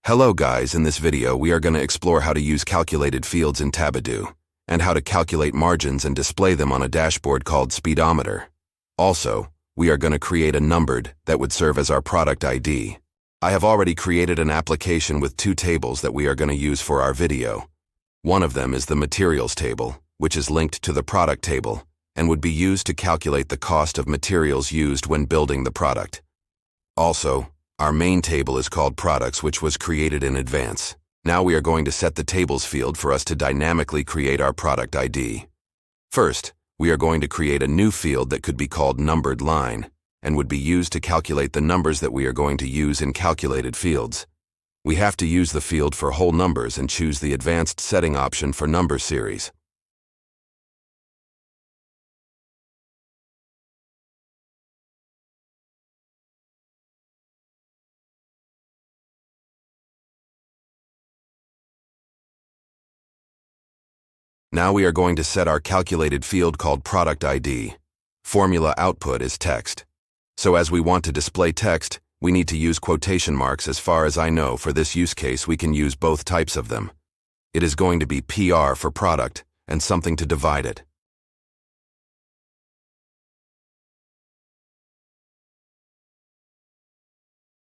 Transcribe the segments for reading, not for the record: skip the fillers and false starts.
Hello guys, in this video we are going to explore how to use calculated fields in Tabidoo, and how to calculate margins and display them on a dashboard called speedometer. Also, we are going to create a numbered that would serve as our product ID. I have already created an application with two tables that we are going to use for our video. One of them is the materials table, which is linked to the product table, and would be used to calculate the cost of materials used when building the product. Also, our main table is called products, which was created in advance. Now we are going to set the tables field for us to dynamically create our product ID. First, we are going to create a new field that could be called numbered line, and would be used to calculate the numbers that we are going to use in calculated fields. We have to use the field for whole numbers and choose the advanced setting option for number series. Now we are going to set our calculated field called product ID. Formula output is text. So as we want to display text, we need to use quotation marks. As far as I know, for this use case we can use both types of them. It is going to be PR for product, and something to divide it.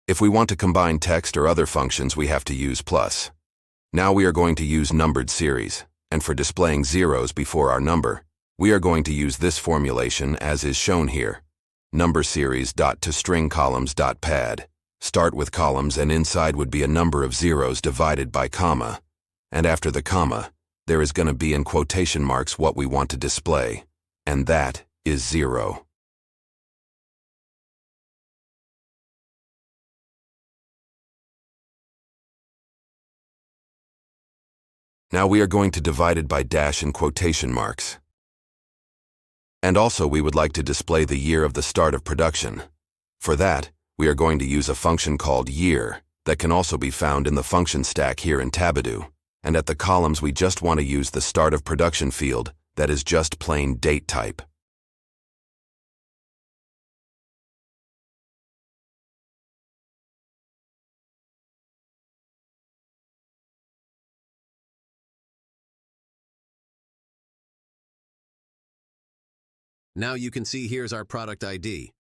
If we want to combine text or other functions, we have to use plus. Now we are going to use numbered series. And for displaying zeros before our number, we are going to use this formulation as is shown here. Number series dot to string columns dot pad. Start with columns, and inside would be a number of zeros divided by comma. And after the comma, there is going to be in quotation marks what we want to display. And that is 0. Now we are going to divide it by dash and quotation marks. And also we would like to display the year of the start of production. For that, we are going to use a function called year that can also be found in the function stack here in Tabidoo. And at the columns we just want to use the start of production field that is just plain date type. Now you can see here's our product ID.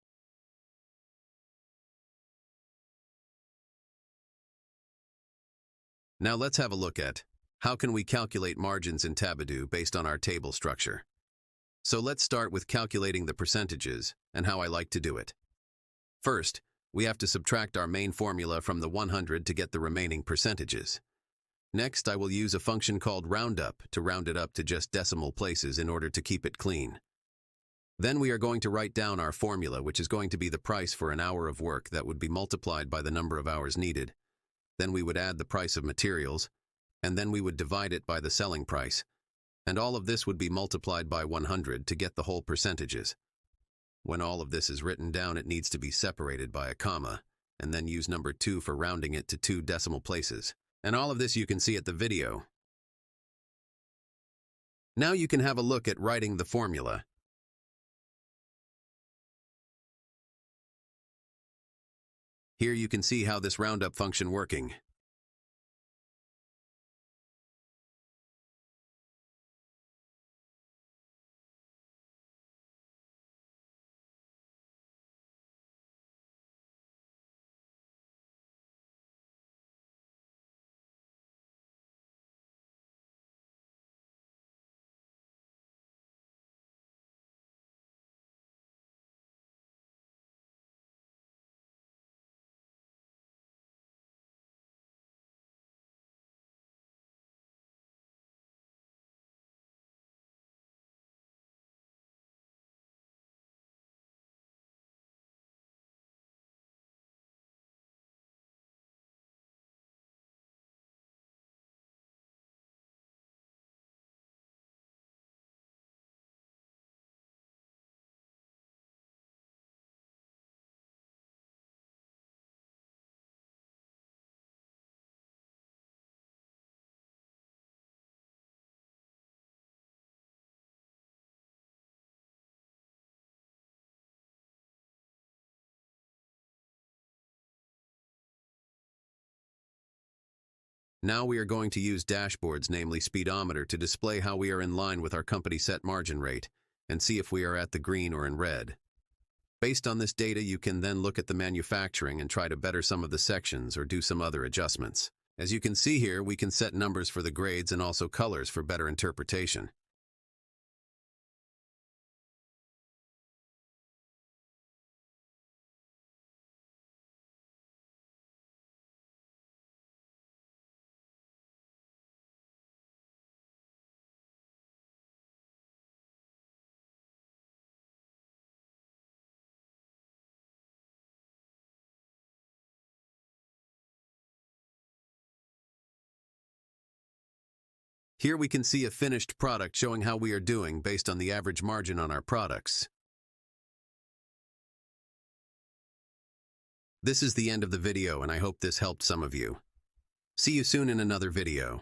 Now let's have a look at how can we calculate margins in Tabidoo based on our table structure. So let's start with calculating the percentages and how I like to do it. First, we have to subtract our main formula from the 100 to get the remaining percentages. Next, I will use a function called roundup to round it up to just decimal places in order to keep it clean. Then we are going to write down our formula, which is going to be the price for an hour of work that would be multiplied by the number of hours needed. Then we would add the price of materials, and then we would divide it by the selling price. And all of this would be multiplied by 100 to get the whole percentages. When all of this is written down, it needs to be separated by a comma, and then use number 2 for rounding it to 2 decimal places. And all of this you can see at the video. Now you can have a look at writing the formula. Here you can see how this roundup function working. Now we are going to use dashboards, namely speedometer, to display how we are in line with our company set margin rate and see if we are at the green or in red. Based on this data, you can then look at the manufacturing and try to better some of the sections or do some other adjustments. As you can see here, we can set numbers for the grades and also colors for better interpretation. Here we can see a finished product showing how we are doing based on the average margin on our products. This is the end of the video, and I hope this helped some of you. See you soon in another video.